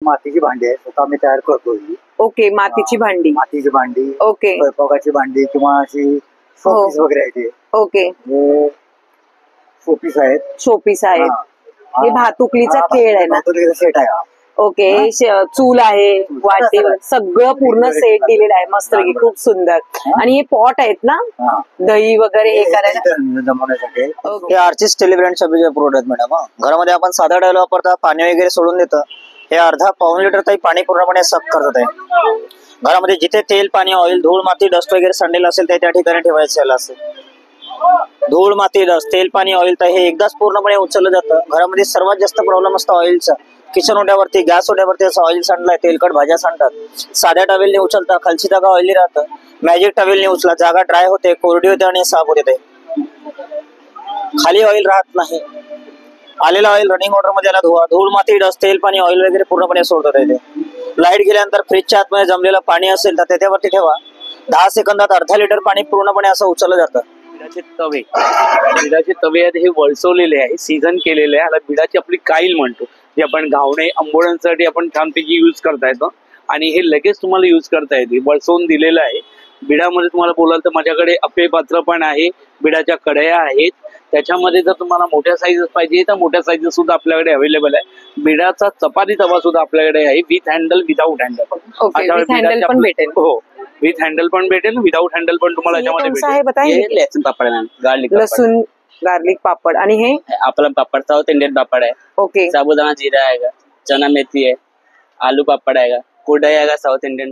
मातीची भांडी आहे, स्वतः आम्ही तयार करतो. ओके, मातीची भांडी. मातीची भांडी, ओके. स्वयंपाकाची भांडी किंवा अशी शोपीस वगैरे आहे ते. ओके, शोपीस आहेत. शोपीस आहेत. हे भातुकलीचा खेळ आहे ना? भातुकलीचा सेट आहे. ओके, चूल आहे, वाटी, सगळं पूर्ण सेट दिलेलं आहे मस्त, खूप सुंदर. आणि हे पॉट आहेत ना दही वगैरे हे करायला जमवण्यासाठी. हे आर्चिस टेलिब्रँडच्या प्रोडक्ट मॅडम. घरामध्ये आपण साधा डायल वापरता, पाणी वगैरे सोडून देतं. हे अर्धा पाऊण लिटर तरी पाणी पूर्णपणे सक करतात आहे. घरामध्ये जिथे तेल, पाणी, ऑइल, धूळ, माती, डस्ट वगैरे सांडलेलं असेल त्या ठिकाणी ठेवायचं असेल. धूळ, माती, डस्ट, तेल, पाणी, ऑइल तर हे एकदाच पूर्णपणे उचललं जातं. घरामध्ये सर्वात जास्त प्रॉब्लेम असतो ऑइलचा. किचन ओढ्यावरती, गॅस ओढ्यावरती असं ऑइल सांडलाय, तेलकट भाज्या सांडतात. साध्या टॉवेलने उचलता, खालची जागा ऑइली राहतं. मॅजिक टॉवेलने उचला, जागा ड्राय होते, कोरडी होते आणि साफ होते. खाली ऑइल राहत नाही. आलेला ऑइल रनिंग वॉटर मध्ये याला धुवा. धूळ, माती, डस्ट, तेल, पाणी, ऑइल वगैरे पूर्णपणे सोडतात येते. लाईट गेल्यानंतर फ्रीजच्या आतमध्ये जमलेलं पाणी असेल तर त्याच्यावरती ठेवा. 10 सेकंदात अर्धा लिटर पाणी पूर्णपणे असं उचललं जातं. बिडाचे तवे आहेत, हे वळसवलेले आहे, सीझन केलेले आहे. याला बिडाची आपली काईल म्हणतो, जे आपण घावणे, आंबोळ्यांसाठी आपण छानपैकी युज करता येतो. आणि हे लगेच तुम्हाला युज करता येते, वळसवून दिलेलं आहे. बिडामध्ये तुम्हाला बोलाल तर माझ्याकडे अप्पे पात्र पण आहे, बिडाच्या कढया आहेत. त्याच्यामध्ये जर तुम्हाला मोठ्या साईज पाहिजे तर मोठ्या साईज सुद्धा आपल्याकडे अवेलेबल आहे. बिडाचा चपाती तवा सुद्धा आपल्याकडे आहे, विथ हँडल, विदाऊट हँडल पण भेटेल. हो, विथ हँडल पण भेटेल, विदाऊट हँडल पण तुम्हाला याच्यामध्ये भेटेल. लसूण पापड आहे, गार्लिक लसूण गार्लिक पापड. आणि हे आपला पापड साऊथ इंडियन पापड आहे. ओके, साबुदाना जीरा आहे, चना मेथी आहे, आलू पापड आहे, कुरडई आहे साऊथ इंडियन.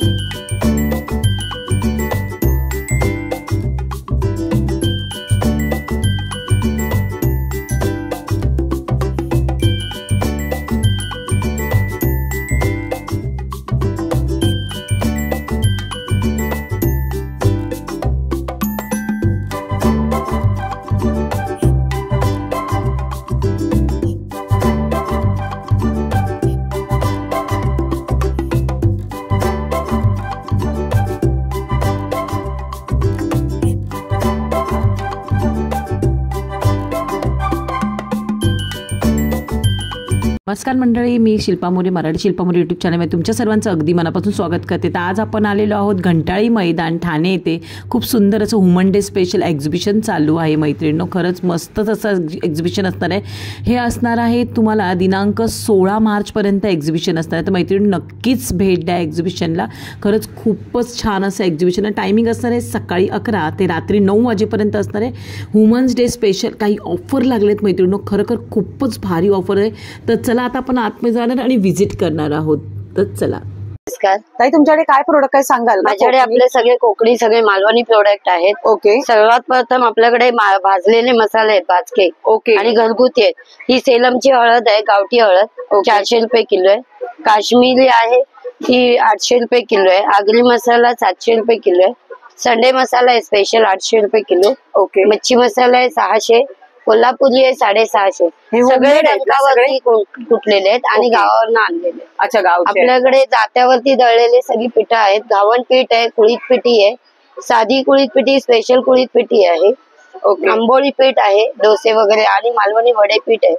नमस्कार मंडळी, मी शिल्पा मोरे, मराठी शिल्पा मोरे यूट्यूब चॅनलमध्ये तुमच्या सर्वांचं अगदी मनापासून स्वागत करते. तर आज आपण आलेलो आहोत घंटाळी मैदान ठाणे येथे. खूप सुंदर असं वुमन डे स्पेशल एक्झिबिशन चालू आहे मैत्रिणींनो. खरंच मस्तच असं एक्झिबिशन असणार आहे. हे असणार आहे तुम्हाला दिनांक 16 मार्चपर्यंत एक्झिबिशन असणार आहे. तर मैत्रिणी नक्कीच भेट द्या एक्झिबिशनला. खरंच खूपच छान असं एक्झिबिशन आहे. टायमिंग असणार आहे सकाळी 11 ते रात्री 9 वाजेपर्यंत असणार आहे. वुमन्स डे स्पेशल काही ऑफर लागलेत मैत्रिणींनो, खरोखर खूपच भारी ऑफर आहे. तर चला आता आपण आतमध्ये जाणार आणि व्हिजिट करणार आहोत. तर चला. नमस्कार ताई, तुमच्याकडे काय प्रोडक्ट काय सांगाल? माझ्याकडे आपले सगळे कोकणी, सगळे मालवणी प्रोडक्ट आहेत. ओके. सर्वात प्रथम आपल्याकडे भाजलेले मसाले आहेत, भाजके. ओके. आणि घरगुती आहेत. ही सेलमची हळद आहे, गावठी हळद, 400 रुपये किलो आहे. काश्मीरी आहे, ही 800 रुपये किलो आहे. आगरी मसाला 700 रुपये किलो आहे. संडे मसाला आहे स्पेशल 800 रुपये किलो. ओके. मच्छी मसाला आहे 600. कोल्हापुरी आहे 650. सगळे डंकावरती कुटलेले आहेत आणि गावावरनं आणलेले. अच्छा, गाव आपल्याकडे जात्यावरती दळलेले सगळी पिठं आहेत. घावण पीठ आहे, कुळीत पिठी आहे, साधी कुळीत पिठी, स्पेशल कुळीत पिठी आहे. आंबोळी पीठ आहे, डोसे वगैरे, आणि मालवणी वडे पीठ आहे,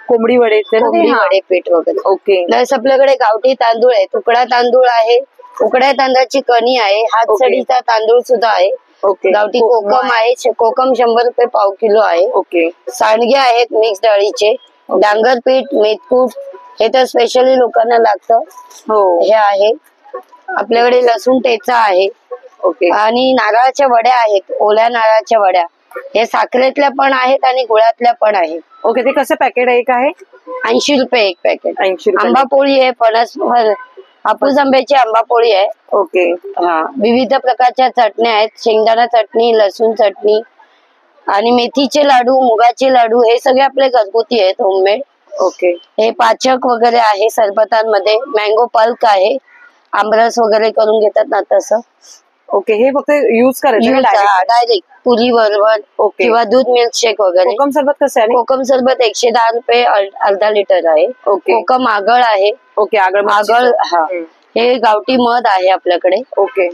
कोंबडी वडे, वडे पीठ वगैरे. ओके. प्लस आपल्याकडे गावठी तांदूळ आहे, तुकडा तांदूळ आहे, उकड्या तांदळाची कणी आहे, हातसडीचा तांदूळ सुद्धा आहे. गावठी कोकम आहे, कोकम 100 रुपये पाव किलो आहे. ओके. सांडगे आहेत मिक्स डाळीचे, डांगर पीठ, मेथकूट, हे तर स्पेशली लोकांना लागतं. हो, हे आहे. आपल्याकडे लसूण ठेचा आहे. ओके. आणि नारळाच्या वड्या आहेत, ओल्या नारळाच्या वड्या. हे साखरेतल्या पण आहेत आणि गुळातल्या पण आहेत. ओके. ते कसं पॅकेट एक आहे? 80 रुपये एक पॅकेट. 80 रुपये. आंबा पोळी आहे, फणस, हापूस आंब्याची आंबा पोळी आहे. ओके. हा, विविध प्रकारच्या चटण्या आहेत, शेंगदाणा चटणी, लसूण चटणी, आणि मेथीचे लाडू, मुगाचे लाडू, हे सगळे आपले घरगुती आहेत, होममेड. ओके. हे पाचक वगैरे आहे सरबतांमध्ये, मँगो पल्क आहे, आमरस वगैरे करून घेतात ना तसं. ओके. हे फक्त युज करायचं डायरेक्ट पुरी बरोबर. ओके. किंवा दूध मिल्कशेक वगैरे. कोकम सरबत कसं आहे? कोकम सरबत 110 रुपये अर्धा लिटर आहे. ओके. कोकम आगळ आहे. ओके. आगळ. हा, हे गावठी मध आहे आपल्याकडे. ओके.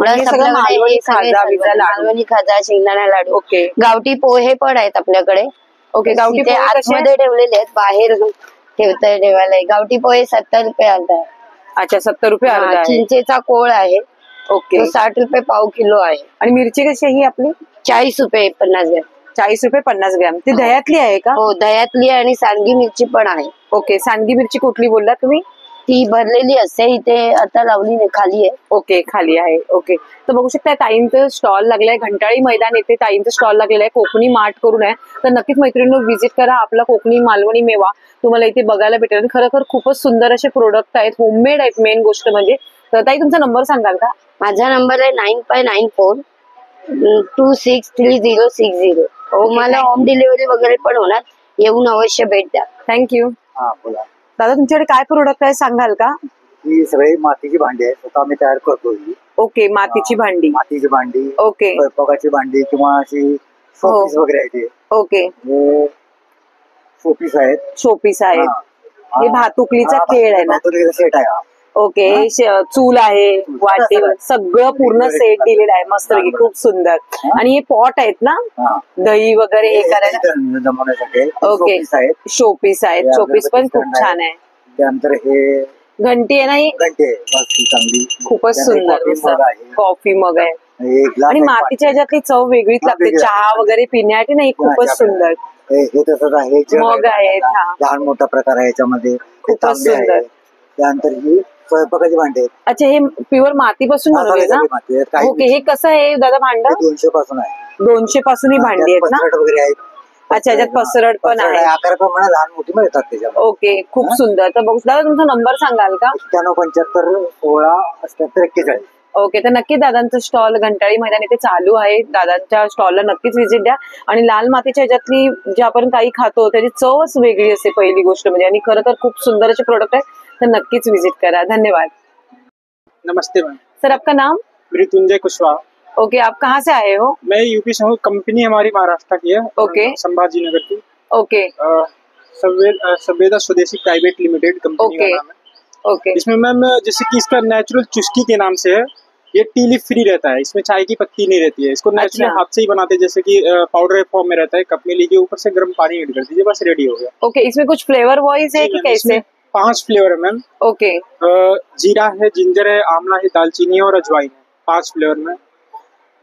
मालवणी खाजा, शेंगदाणा लाडू. ओके. गावठी पोहे पण आहेत आपल्याकडे. ओके. गावठी आतमध्ये ठेवलेले आहेत, बाहेर ठेवता ठेवायला. गावठी पोहे 70 रुपये अर्धा आहे. अच्छा 70 रुपये अर्धा आहे. चिंचेचा कोळ आहे ओके. तो 60 रुपये पाव किलो आहे. आणि मिरची कशी आहे ही आपली? 40 रुपये 50 ग्रॅम. 40 रुपये 50 ग्रॅम. ती दह्यातली आहे का? हो दह्यातली आहे आणि सांडगी मिरची पण आहे. ओके. सांडगी मिरची कुठली बोलला तुम्ही? ती भरलेली असते इथे, आता लावली नाही, खाली आहे. ओके खाली आहे. ओके. तर बघू शकता ताईंचं स्टॉल लागलाय घंटाळी मैदान येथे. ताईंचं स्टॉल लागलेला आहे कोकणी मार्ट करून आहे. तर नक्कीच मैत्रिणींनो व्हिजिट करा. आपला कोकणी मालवणी मेवा तुम्हाला इथे बघायला भेटेल. आणि खरोखर खूपच सुंदर असे प्रोडक्ट आहेत, होममेड आहेत मेन गोष्ट म्हणजे. तर ताई तुमचा नंबर सांगाल का? माझा नंबर आहे 9594263060. तुम्हाला होम डिलिव्हरी वगैरे पण होणार, येऊन अवश्य भेट द्या. थँक्यू. हा बोला. दादा तुमच्याकडे काय प्रोडक्ट आहे सांगाल का? ही सगळी मातीची भांडी आहे, स्वतः आम्ही तयार करतो ही. ओके. मातीची भांडी. मातीची भांडी, ओके. स्वयंपाकाची भांडी किंवा अशी शोपीस वगैरे आहे ते. ओके. शोपीस आहेत. शोपीस आहेत. हा. हे भातुकलीचा खेळ आहे ना? भातुकलीचा सेट आहे हा. ओके. हे चूल आहे, वाटी, सगळं पूर्ण सेट दिलेलं आहे मस्त पैकी, खूप सुंदर. आणि हे पॉट आहेत ना हा. दही वगैरे हे करायला? जमवण्यासाठी ओके. शोपीस आहेत. शोपीस आहेत. शोपीस पण खूप छान आहे. त्यानंतर हे घंटी आहे ना ही? घंटे आहे मस्त चांगली, खूपच सुंदर मस्त. कॉफी मग आहे. एक ग्लास आणि आहे मातीच्या ह्याच्यातली चव वेगळीच लागते वेगळी चहा वगैरे पिण्यासाठी नाही. खूपच सुंदर हे तसंच आहे. जग मग आहेत. हा. लहान मोठा प्रकार आहे याच्यामध्ये. खूपच तांबे आहे. सुंदर. त्यानंतर ही स्वयंपाकाची भांडी आहेत. अच्छा हे प्युअर मातीपासून बनवले ना? माती आहेत. काही ओके. हे कसं आहे दादा भांड? 200 पासून आहे. 200 पासून ही भांडी आहेत ना? पसरट वगैरे आहेत. अच्छा याच्यात पसरट पण आहे. आकाराप्रमाणे लहान मोठी मिळतात त्याच्यामध्ये. ओके. खूप सुंदर. तर बघू दादा तुमचा नंबर सांगाल का? 9175168841. ओके. तर नक्की दादांचं स्टॉल घंटाळी मैदान इथे चालू आहे. दादांच्या स्टॉलला नक्कीच व्हिजिट द्या. आणि लाल मातीच्या ह्याच्यातली जे आपण काही खातो त्याची चवच वेगळी असते पहिली गोष्ट म्हणजे. आणि खरं तर खूप सुंदर असे प्रोडक्ट आहे, तर नक्कीच व्हिजिट करा. धन्यवाद. नमस्ते मैम, सर आपका नाम? मृत्युंजय कुशवाहा। ओके. आप कहाँ से आए हो? मैं यूपी से हूँ। कंपनी हमारी महाराष्ट्र की है। ओके। संभाजी नगर की। ओके. संवेदा स्वदेशी प्राइवेट लिमिटेड कंपनी ओके। का नाम है। ओके. इसमें मैम जैसे कि इसका नेचुरल चुस्की के नाम से है, ये टी लीफ फ्री रहता है, इसमें चाय की पत्ती नहीं रहती है। इसको नेचुरली अच्छा। हाथ से ही बनाते हैं, जैसे कि पाउडर फॉर्म में रहता है, कप में लीजिए, ऊपर से गर्म पानी ऐड कर दीजिए, बस रेडी हो गया। ओके. इसमें कुछ फ्लेवर वॉइस है कि कैसे? 5 फ्लेवर है मैम। ओके. जीरा है, जिंजर है, आंवला है, दालचीनी है और अजवाइन है, 5 फ्लेवर में।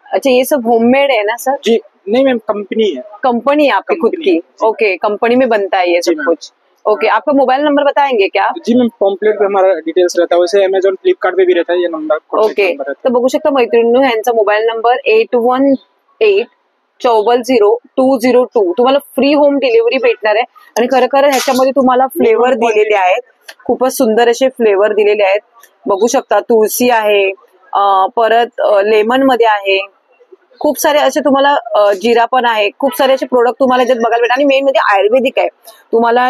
अच्छा ये सब होममेड है ना सर? जी नहीं मैम, कंपनी है। कंपनी है आपकी खुद की? ओके. कंपनी में बनता है ये सब कुछ? ओके. आपका मोबाइल नंबर बताएंगे क्या? जी मैम, पॉम्पलेट पे हमारा डिटेल्स रहता है, वैसे अमेजोन फ्लिपकार्ट पे भी रहता है ये नंबर। ओके. तर बघू शकता मैत्रिणींनो यांचा मोबाईल नंबर 81840202. तुम्हाला फ्री होम डिलिव्हरी भेटणार आहे. आणि खरं ह्याच्यामध्ये तुम्हाला फ्लेवर दिलेले आहेत, खूपच सुंदर असे फ्लेवर दिलेले आहेत. बघू शकता तुळशी आहे, परत लेमन मध्ये आहे, खूप सारे असे तुम्हाला जिरा पण आहे, खूप सारे असे प्रोडक्ट तुम्हाला याच्यात बघायला भेटतात. आणि मेन म्हणजे आयुर्वेदिक आहे. तुम्हाला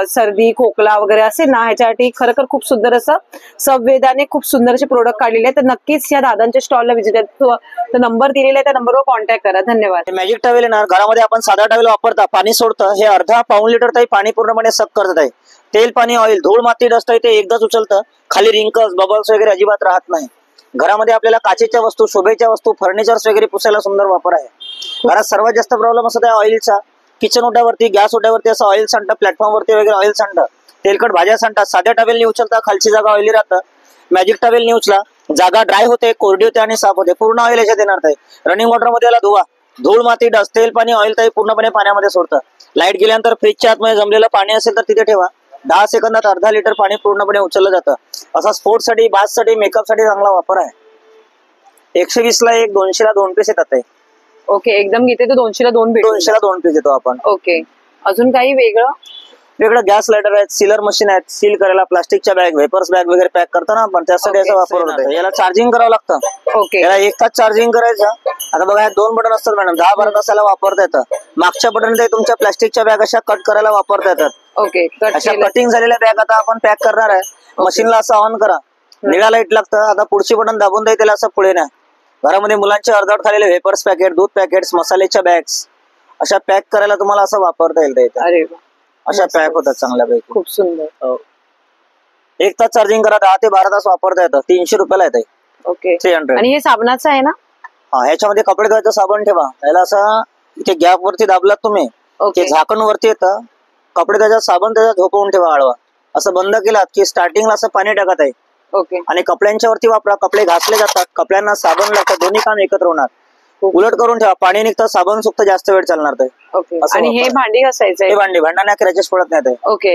सर्दी खोकला वगैरे असेल ना ह्याच्यासाठी खरं खूप सुंदर असं संवेदाने खूप सुंदर असे प्रोडक्ट काढलेले आहेत. तर नक्कीच या दादांच्या स्टॉलला व्हिजिट द्या. तर नंबर दिलेला आहे त्या नंबरवर कॉन्टॅक्ट करा. धन्यवाद. मॅजिक टॉवेल येणार घरामध्ये आपण साधा टॉवेल वापरता, पाणी सोडतं, हे अर्धा पाऊण लिटर तरी पाणी पूर्णपणे सक करत आहे. तेल पाणी ऑइल धूळ माती डस्ट आहे ते एकदाच उचलतं, खाली रिंकल्स बबल्स वगैरे अजिबात राहत नाही. घरामध्ये आपल्याला काचेच्या वस्तू, शोभेच्या वस्तू, फर्निचर्स वगैरे पुसायला सुंदर वापर आहे. घरात सर्वात जास्त प्रॉब्लेम असत आहे ऑइलचा. किचन ओट्यावरती, गॅस ओट्यावरती असं ऑइल सांडतं, प्लॅटफॉर्मवरती वगैरे ऑइल सांडतं, तेलकट भाज्या सांडतात. साध्या टॉवेलनी उचलता, खालची जागा ऑइली राहतं. मॅजिक टॉवेलनी उचला, जागा ड्राय होते, कोरडी होते आणि साफ होते. पूर्ण ऑइल याच्यात येणार आहे. रनिंग वॉटरमध्ये याला धुवा, धूळ माती डस्ट तेल पाणी ऑइल तरी पूर्णपणे पाण्यामध्ये सोडतं. लाईट गेल्यानंतर फ्रीजच्या आतमध्ये जमलेलं पाणी असेल तर तिथे ठेवा. 10 सेकंदात अर्धा लिटर पाणी पूर्णपणे उचललं जातं. असा स्पोर्ट्ससाठी, बाथसाठी, मेकअपसाठी चांगला वापर आहे. 120 ला 1, 200 ला 2 पीस येतात. ओके. एकदम घेते तर 200 ला 2 भेटतात. 200 ला 2 पीस येतो आपण. ओके. अजून काही वेगळं? गॅस लायटर आहेत, सीलर मशीन आहेत, सील करायला प्लास्टिकच्या बॅग, वेपर्स बॅग वगैरे पॅक करताना आपण त्यासाठी याचा वापर होतो. याला चार्जिंग करावं लागतं. ओके. याला 1 तास चार्जिंग करायचं. आता बघा हे 2 बटन असतात मॅडम, 10-12 तासाला वापरता येतं. मागच्या बटन ते तुमच्या प्लास्टिकच्या बॅग अशा कट करायला वापरता येतात. ओके. अशा कटिंग झालेल्या बॅग आता आपण पॅक करणार आहे. मशीनला असं ऑन करा, निळा लाईट लागतं. आता पुढची बटन दाबून द्या, त्याला असं पुढे नाही. घरामध्ये मुलांचे अर्धवट खालेले वेपर्स पॅकेट, दूध पॅकेट्स, मसाल्याच्या बॅग्स अशा पॅक करायला तुम्हाला असं वापरता येईल. अरे वा. अशा पॅक होतात चांगल्यापैकी. खूप सुंदर. 1 तास चार्जिंग करा, 10 ते 12 तास वापरता येतं. 300 रुपयाला येते. ओके. 300. आणि हे साबणाचं आहे ना? हा, ह्याच्यामध्ये कपडे धुवायचं साबण ठेवा. याला असं इथे गॅप वरती दाबलात तुम्ही, ते झाकण वरती येतं, कपडे त्याच्यात साबण त्याच्यात झोपवून ठेवा आडवा. असं बंद केलात की स्टार्टिंगला असं पाणी टाकत आहे ओके आणि कपड्यांच्या वरती वापरा. कपडे घासले जातात, कपड्यांना साबण लागतं, दोन्ही काम एकत्र होणार. उलट करून ठेवा, पाणी निघतं, साबण सुकतं, जास्त वेळ चालणार ते. ओके असं आणि हे वापरा. भांडी घासायचंय हे भांडा क्रॅचेस पडत नाही ते. ओके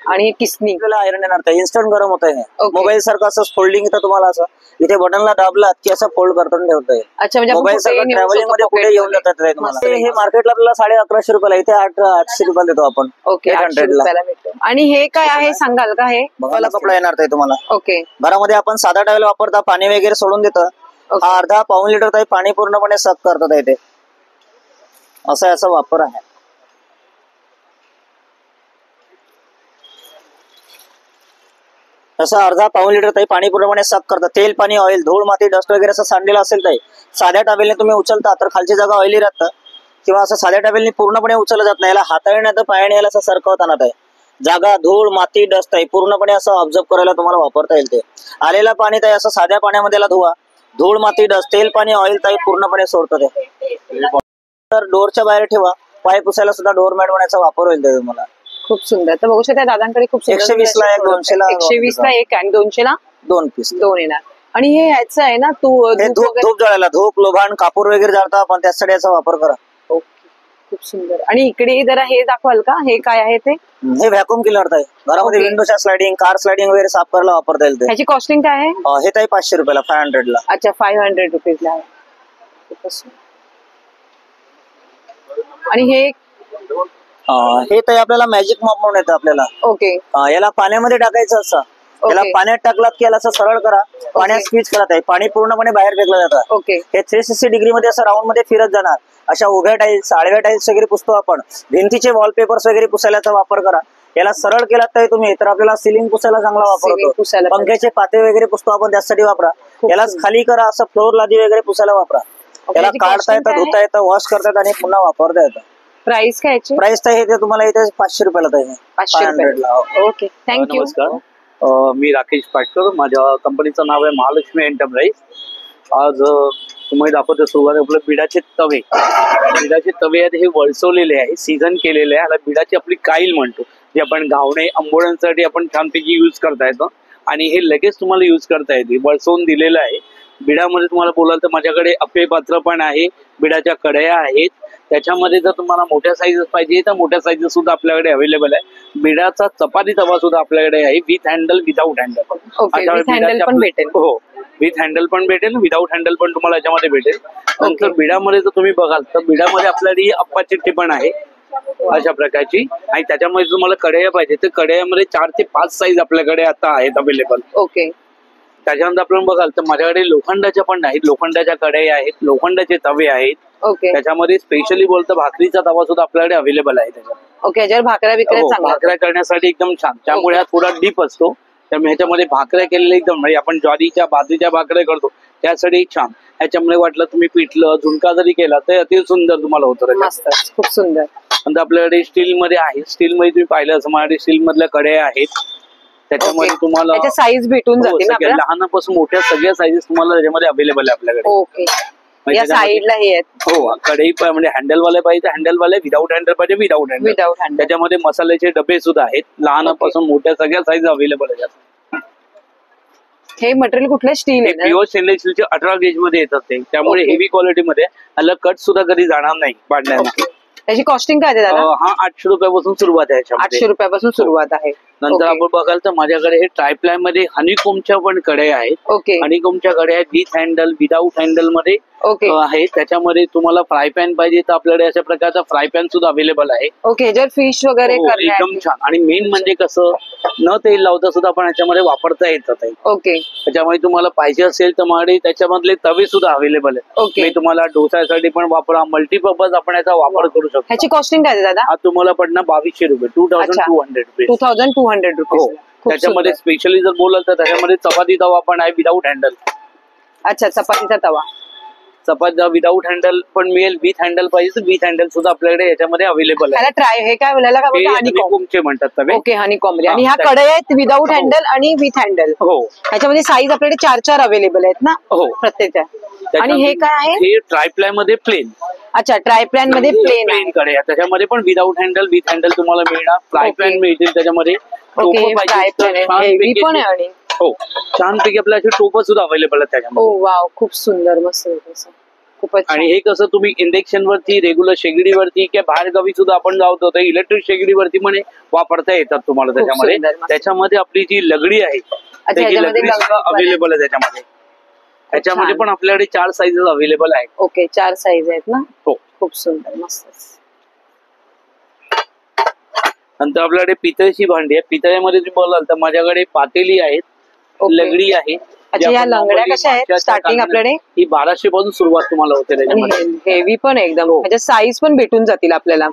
आणि हे किसनी आयरन येणार ते इन्स्टंट गरम होत आहे. Okay. मोबाईल सारखं असं फोल्डिंग येतं तुम्हाला, असं इथे बटनला दाबलात की असं फोल्ड करतो ठेवता येईल. अच्छा म्हणजे आपण मोबाईल कुठेही सारखं नेऊ ट्रॅव्हलिंग शकतो मध्ये कुठे pocket येऊन मध्ये. जातात तुम्हाला. मस्त. हे मार्केटला आपल्याला 1150 रुपयाला, इथे 800 रुपयाला देतो आपण. ओके 800 800 ला. रुपयाला मिळतो. आणि हे काय आहे सांगाल का हे बघायला कपडा येणार ते तुम्हाला. ओके घरामध्ये आपण साधा टॉवेल वापरता, पाणी वगैरे सोडून देतं. Okay. हा अर्धा पाऊण लिटर ताई पाणी पूर्णपणे सक करतात इथे. असा याचा वापर आहे. तसं अर्धा पाऊण लिटर ताई पाणी पूर्णपणे सक करतं. तेल पाणी ऑइल धूळ माती डस्ट वगैरे असं सांडलेलं असेल ताई, साध्या टॉवेलने तुम्ही उचलता तर खालची जागा ऑइली राहतं, किंवा असं साध्या टॉवेलने पूर्णपणे उचललं जात नाही. याला हाताने नाही तर पायाने याला असं सरकवताना ताई जागा धूळ माती डस्ट आहे पूर्णपणे असं ऑब्झर्व करायला तुम्हाला वापरता येईल. ते आलेलं पाणी ताई असं साध्या पाण्यामध्ये याला धुवा, धूळ माती डस्ट तेल पाणी ऑइल ताई पूर्णपणे सोडतं ते. तर डोरच्या बाहेर ठेवा, पाय पुसायला सुद्धा डोर मॅट बनायचा वापर होईल ते तुम्हाला. खूप सुंदर. तर बघू शकता दादांकडे खूप 120 ला एक, 200 ला 120 ला एक आणि 200 ला 2 पीस. 2 येणार. आणि हे ह्याचं आहे ना तू हे धूप जळायला, धूप लोभान कापूर वगैरे जाळता आपण त्यासाठी याचा वापर करा. खूप सुंदर. आणि इकडे जरा हे दाखवाल का, हे काय आहे ते? हे व्हॅक्युम क्लिनर आहे. घरामध्ये Okay. विंडोच्या स्लायडिंग कार स्लायडिंग वगैरे साफ करायला वापरता येईल ते. ह्याची कॉस्टिंग काय आहे? हे ताई 500 रुपयाला, 500 ला. अच्छा 500 रुपीजला आहे. खूपच सुंदर. आणि हे हे ताई आपल्याला मॅजिक मॉप म्हणून येतं आपल्याला. ओके याला पाण्यामध्ये टाकायचं असं. याला Okay. पाण्यात टाकलात की याला असं सरळ करा, पाण्यात स्क्वीज करा ताई, पाणी पूर्णपणे बाहेर फेकलं जातं. ओके हे 360 डिग्री मध्ये असं राऊंड मध्ये फिरत जाणार. अशा उभ्या टाईल्स आडव्या टाईल्स वगैरे पुसतो आपण, भिंतीचे वॉलपेपर्स वगैरे पुसायलाचा वापर करा. याला सरळ केलात ताई तुम्ही तर आपल्याला सिलिंग पुसायला चांगला वापर Ceiling होतो. पुसायला पण. पंख्याचे पाते वगैरे पुसतो आपण त्यासाठी वापरा. यालाच सुंदर. खाली करा, असं फ्लोर लादी वगैरे पुसायला वापरा. याला याची काढता costing येतं, काय धुता येतं, वॉश करता येतं आणि पुन्हा वापरता येतं. प्राइस काय याची? प्राइस तर हे तुम्हाला इथे 500 रुपयाला ताई. 500 500 ला. Okay thank you. नमस्कार, मी राकेश पाटकर. माझ्या कंपनीचं नाव आहे महालक्ष्मी एंटरप्राइज. आज तुम्ही दाखवतो सुरुवात आपलं बिडाचे तवे. बिडाचे तवे आहेत, हे वळसवलेले आहे, सीझन केलेले आहे. याला बिडाची आपली काईल म्हणतो, जे आपण घावणे आंबोळ्यांसाठी आपण छानपैकी यूज करता येतं आणि हे लगेच तुम्हाला यूज करता येते. वळसवून दिलेलं आहे. बिडामध्ये तुम्हाला बोलाल तर माझ्याकडे अप्पे पात्र पण आहे, बिडाच्या कढया आहेत. त्याच्यामध्ये जर तुम्हाला मोठ्या साईजेस पाहिजे तर मोठ्या साईजेस सुद्धा आपल्याकडे अवेलेबल आहे. बिडाचा चपाती तवा सुद्धा आपल्याकडे आहे, with handle without handle. Okay with handle पण भेटेल. हो, विथ हँडल पण भेटेल, विदाऊट हँडल पण तुम्हाला याच्यामध्ये भेटेल. नंतर बिडामध्ये जर तुम्ही बघाल तर बिडामध्ये आपल्याकडे ही अप्पाचिट्टी पण आहे अशा प्रकारची. आणि त्याच्यामध्ये तुम्हाला कढया पाहिजे तर कढयामध्ये 4 ते 5 साईज आपल्याकडे आता आहेत अवेलेबल. ओके त्याच्यानंतर आपण बघाल तर माझ्याकडे लोखंडाच्या पण आहेत, लोखंडाच्या कढया आहेत, लोखंडाचे तवे आहेत. ओके त्याच्यामध्ये स्पेशली बोलतं भाकरीचा तवा सुद्धा आपल्याकडे अवेलेबल आहे त्याच्यात. ओके याच्यावर भाकऱ्या बिकऱ्या हो, चांगल्या. भाकऱ्या करण्यासाठी एकदम छान. त्यामुळे हा थोडा डीप असतो, त्यामुळे ह्याच्यामध्ये भाकऱ्या केलेल्या एकदम म्हणजे आपण ज्वारीच्या बाजरीच्या भाकऱ्या करतो त्यासाठी छान. ह्याच्यामध्ये वाटलं तुम्ही पिठलं झुणका जरी केला तर अति सुंदर तुम्हाला होतं. मस्त खूप सुंदर. नंतर आपल्याकडे स्टील मध्ये आहे, स्टील मध्ये तुम्ही पाहिलं असं माझ्याकडे स्टील मधल्या कढया आहेत. त्याच्यामध्ये Okay. तुम्हाला त्याच्या साईज भेटून हो, जाते ना सगळ्या आपल्याला? लहानापासून मोठ्या सगळ्या साईजेस तुम्हाला त्याच्यामध्ये अवेलेबल आहे आपल्याकडे. ओके म्हणजे या त्याच्यामध्ये- साईडला हे आहेत हो, कढई म्हणजे हँडलवाले पाहिजे हँडलवाले, विदाऊट हँडल पाहिजे विदाऊट हँडल. Without handle. त्याच्यामध्ये मसाल्याचे डबे सुद्धा आहेत, लहानापासून मोठ्या सगळ्या साईज अवेलेबल आहेत. हे मटेरियल कुठलं स्टील हे आहे ना? प्युअर स्टेनलेस स्टीलचे 18 गेज मध्ये येतात ते, त्यामुळे Okay. हेवी क्वालिटी मध्ये याला कट सुद्धा कधी जाणार नाही पाडण्याला. त्याची कॉस्टिंग काय आहे दादा? हा 800 रुपयापासून सुरुवात आहे याच्यामध्ये. 800 रुपयापासून सुरुवात आहे. नंतर Okay. आपण बघाल तर माझ्याकडे हे ट्रायप्लाय मध्ये हनीकोमच्या पण कढया आहेत. ओके हनीकोमच्या कढया आहेत विथ हँडल विदाऊट हँडल मध्ये ओके आहे. त्याच्यामध्ये तुम्हाला फ्राय पॅन पाहिजे तर आपल्याकडे अशा प्रकारचा फ्राय पॅन सुद्धा अवेलेबल आहे. ओके जर फिश वगैरे हो, करणार एकदम छान. आणि मेन म्हणजे कसं न तेल लावता सुद्धा आपण याच्यामध्ये वापरता येतात आहे. ओके त्याच्यामुळे तुम्हाला पाहिजे असेल तर माझे त्याच्यामधले तवे सुद्धा अवेलेबल आहेत. ओके. मी तुम्हाला डोसासाठी पण वापरा, मल्टीपर्पज आपण याचा वापर करू शकतो. ह्याची कॉस्टिंग काय आहे दादा? हा तुम्हाला पडणार 2200 रुपये, 2200 रुपये. 2200 हो, रुपये. त्याच्यामध्ये स्पेशली जर बोलाल तर त्याच्यामध्ये चपाती तवा पण आहे विदाऊट हँडल. अच्छा चपातीचा तवा चपाती विदाऊट हँडल पण मिळेल, विथ हँडल पाहिजे तर विथ हँडल सुद्धा आपल्याकडे याच्यामध्ये अवेलेबल आहे. ह्याला ट्राय हे काय बोलायला का बोलतो? हनीकॉम. हनीकोमचे म्हणतात तवे. ओके हनीकॉम आणि हा, ह्या त्या- कढया आहेत विदाऊट हो. हँडल आणि विथ हँडल. हो ह्याच्यामध्ये साईज आपल्याकडे 4 अवेलेबल आहेत ना हो. प्रत्येकच्या. आणि हे काय आहे? हे ट्रायप्लाय मध्ये प्लेन अच्छा, ट्राय प्लॅन मध्ये प्लेन आहे. प्लेन कडे त्याच्यामध्ये पण विदाऊट हँडल विथ हँडल तुम्हाला मिळणार. Fly Okay. प्लॅन मिळतील त्याच्यामध्ये. ओके, टोपं पाहिजे ट्राय तर प्लॅन हेवी छानपैकी पण आहे आणि हो छानपैकी आपल्या अशी टोपं सुद्धा अवेलेबल आहेत ओ त्याच्यामध्ये. वाव, खूप सुंदर, मस्त आहे तसं. खूपच छान. आणि हे कसं तुम्ही इंडक्शन वरती रेग्युलर शेगडीवरती किंवा बाहेर गावी सुद्धा आपण जातो तर इलेक्ट्रिक शेगडीवरती पण हे वापरता येतात तुम्हाला त्याच्यामध्ये. सुंदर, मस्त. त्याच्यामध्ये आपली जी लगडी आहे त्याची ह्याच्यामध्ये लगडी सुद्धा लगडी पण आहे. अवेलेबल आहे त्याच्यामध्ये. त्याच्यामध्ये छान. पण आपल्याकडे 4 साईजेस अवेलेबल आहेत. ओके, 4 साईज आहेत ना. हो. खूप सुंदर, मस्त. नंतर आपल्याकडे पितळेची भांडी आहे. पितळेमध्ये तुम्ही बोलाल तर माझ्याकडे पातेली आहेत, ओके. लगडी आहे. अच्छा, या लंगड्या कशा आहेत? स्टार्टिंग आपल्याकडे ही 1200 पासून सुरुवात तुम्हाला होते त्याच्यामध्ये. आणि हेवी पण आहे एकदम. हो. ह्याच्या साईज पण भेटून जातील आपल्याला.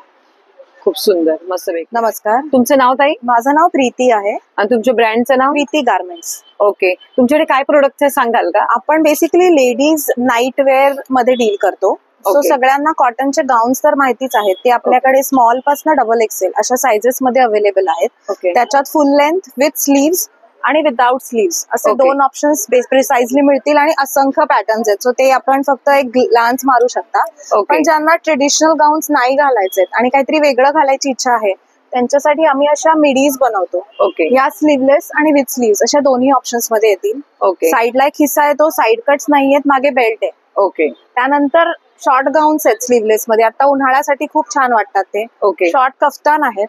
खूप सुंदर, मस्त. नमस्कार, तुमचं नाव ताई? माझं नाव प्रीती आहे. आणि तुमच्या ब्रँडचं नाव? प्रीती गार्मेंट्स. ओके. तुमच्याकडे काय प्रोडक्ट आहे सांगाल का? आपण बेसिकली लेडीज नाईट वेअर मध्ये डील करतो. So Okay. सगळ्यांना कॉटनचे गाऊन्स तर माहितीच आहेत. ते आपल्याकडे स्मॉल पासून डबल एक्सेल अशा साइजेस मध्ये अवेलेबल आहेत. ओके. त्याच्यात फुल लेंथ विथ स्लीव्स आणि विदाउट स्लीव्स असे Okay. 2 ऑप्शन्स प्रिसाइजली मिळतील आणि असंख्य पॅटर्न्स आहेत. सो ते आपण फक्त एक ग्लान्स मारू शकता. Okay. पण ज्यांना ट्रेडिशनल गाऊन्स नाही घालायचे आणि काहीतरी वेगळं घालायची इच्छा आहे त्यांच्यासाठी आम्ही अशा मिडीज बनवतो. ओके. या स्लीवलेस आणि विथ स्लीव्स अशा दोन्ही ऑप्शन्स मध्ये येतील. ओके. साईडला एक हिस्सा आहे, तो साईड कट्स नाहीयेत, मागे बेल्ट आहे. ओके. त्यानंतर शॉर्ट गाऊन्स आहेत स्लीवलेस मध्ये. आता उन्हाळ्यासाठी खूप छान वाटतात ते. ओके. शॉर्ट कफ्तान आहेत.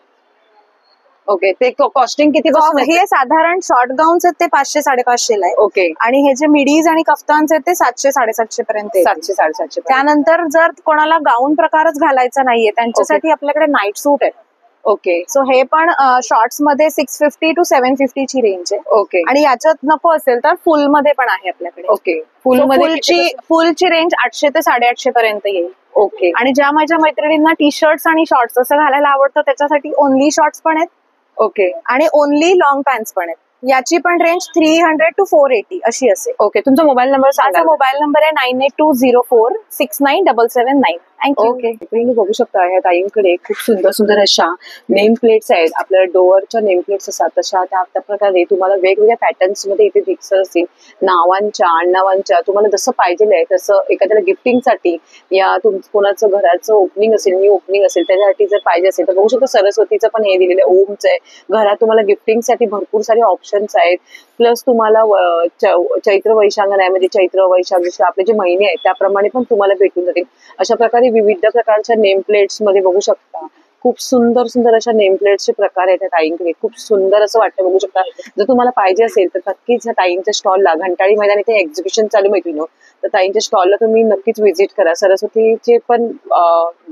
ओके. ते कॉस्टिंग किती पासून आहे? हे साधारण शॉर्ट गाऊन्स आहेत ते 500-550 ला आहे. ओके. आणि हे जे मिडीज आणि कफ्तान्स आहेत ते 700-750 पर्यंत येतील. 700-750. त्यानंतर जर कोणाला गाऊन प्रकारच घालायचा नाहीये त्यांच्यासाठी आपल्याकडे नाईट सूट आहे. ओके. सो हे पण शॉर्ट्स मध्ये 650 to 750 ची रेंज आहे. ओके. आणि याच्यात नको असेल तर फुल मध्ये पण आहे आपल्याकडे. ओके. फुल मध्ये फुलची रेंज 800 ते 850 पर्यंत येईल. ओके. आणि ज्या माझ्या मैत्रिणींना टी शर्ट्स आणि शॉर्ट्स असं घालायला आवडतं त्याच्यासाठी ओनली शॉर्ट्स पण आहेत. ओके. आणि ओनली लॉंग पॅन्ट्स पण आहेत. याची पण रेंज 300 to 480 अशी असेल. ओके. तुमचा मोबाईल नंबर माझा सांगा. मोबाईल नंबर आहे 9820469779. थँक्यू. ओके. तुम्ही बघू शकता ह्या ताईंकडे खूप सुंदर सुंदर अशा नेम प्लेट्स आहेत. आपल्या डोअरच्या नेम प्लेट्स असतात तशा त्या प्रकारे तुम्हाला वेगवेगळ्या पॅटर्न्स मध्ये इथे दिसत असतील. नावांच्या आडनावांच्या तुम्हाला जसं पाहिजे आहे तसं एखाद्याला गिफ्टिंगसाठी या कोणाचं घराचं ओपनिंग असेल, न्यू ओपनिंग असेल त्याच्यासाठी जर पाहिजे असेल तर बघू शकता सरस्वतीचं पण हे दिलेलं आहे, ओमचं आहे. घरात तुम्हाला गिफ्टिंगसाठी भरपूर सारे ऑप्शन्स आहेत. प्लस तुम्हाला चैत्र वैशाख आहे म्हणजे चैत्र वैशाख जसे आपले जे महिने आहेत त्याप्रमाणे पण तुम्हाला भेटून जातील. अशा प्रकारे विविध प्रकारच्या नेम प्लेट्स मध्ये बघू शकता. खूप सुंदर सुंदर अशा नेम प्लेट्सचे प्रकार आहेत त्या ताईंकडे. खूप सुंदर असं वाटतं बघू शकता. जर तुम्हाला पाहिजे असेल तर नक्कीच ह्या ताईंच्या स्टॉलला घंटाळी मैदान इथे एक्झिबिशन चालू माहिती तर ताईंच्या स्टॉलला तुम्ही नक्कीच व्हिजिट करा. सरस्वतीचे पण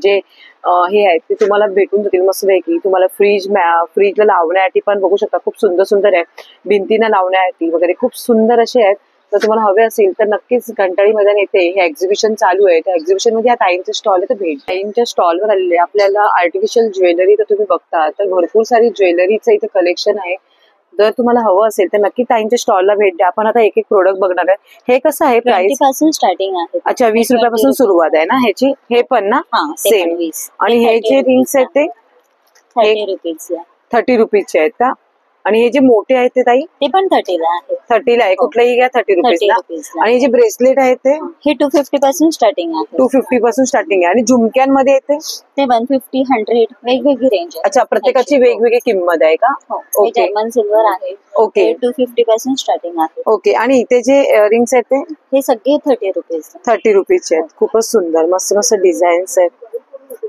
जे हे आहेत ते तुम्हाला भेटून जातील मस्तपैकी. तुम्हाला फ्रीजला लावण्यासाठी पण बघू शकता खूप सुंदर सुंदर आहे. भिंतीला लावण्यासाठी वगैरे खूप सुंदर असे आहेत. तर तुम्हाला हवे असेल तर नक्कीच घंटाळी मैदान येथे हे एक्झिबिशन चालू आहे. त्या एक्झिबिशन मध्ये या ताईंचे स्टॉल आहे तर भेट. ताईंच्या स्टॉलवर आलेले आपल्याला आर्टिफिशियल ज्वेलरी तर तुम्ही बघता तर भरपूर सारी ज्वेलरीचं इथे कलेक्शन आहे. जर तुम्हाला हवं असेल तर नक्की ताईंच्या स्टॉलला भेट द्या. आपण आता एक एक प्रोडक्ट बघणार आहे. हे कसं आहे प्राइस? पासून स्टार्टिंग आहे. अच्छा, 20 रुपयापासून सुरुवात आहे ना ह्याची. हे पण ना सेम. आणि हे जे रिंग्स आहेत ते 30 रुपीज 30 रुपीजचे आहेत का? आणि हे जे मोठे आहेत ते ताई ते पण 30 ला आहे. 30 ला आहे. कुठलेही घ्या 30 रुपीजला. आणि हे जे ब्रेसलेट आहेत ते हे 250 पासून स्टार्टिंग आहे. 250 पासून स्टार्टिंग आहे. आणि झुमक्यांमध्ये येते ते 150, 100 वेगवेगळी रेंज आहे. अच्छा, प्रत्येकाची वेगवेगळी किंमत आहे का? हे जर्मन सिल्वर आहे. ओके. 250 पासून स्टार्टिंग आहे. ओके. आणि इथे जे रिंग्स आहेत ते हे सगळे 30 रुपीज 30 रुपीजचे आहेत. खूपच सुंदर मस्त मस्त डिझाईन्स आहेत.